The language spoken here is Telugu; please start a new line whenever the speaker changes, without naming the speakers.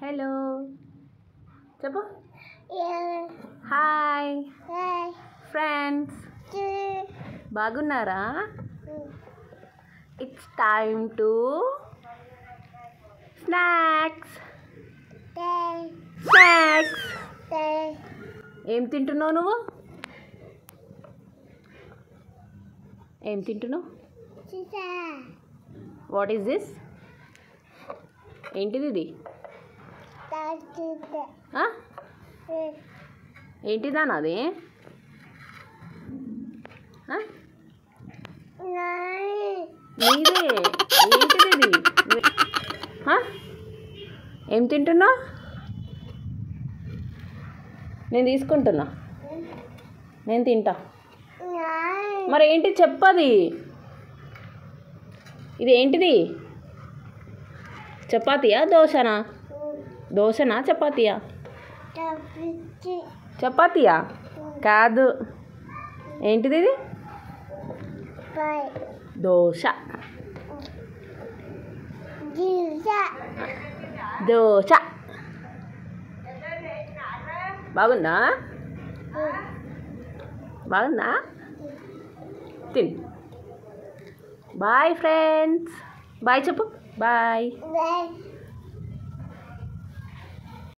హలో చెప్పు. హాయ్ ఫ్రెండ్స్, బాగున్నారా? It's time to snacks. ఏం తింటున్నావు నువ్వు? ఏం తింటున్నావు? What is this? ఏంటిది ఇది? ఏంటిదా నాది? నీదే. ఏంటిది ఇది? ఏం తింటున్నావు? నేను తీసుకుంటున్నా, నేను తింటా. మరి ఏంటి చెప్పది? ఇది ఏంటిది? చపాతీయా దోశనా? దోశనా చపాతీయా? చపాతీయా కాదు. ఏంటిది ఇది? దోశ. దోశ బాగుందా? బాగుందా? తిన్. Bye friends. బాయ్ చెప్పు. బాయ్.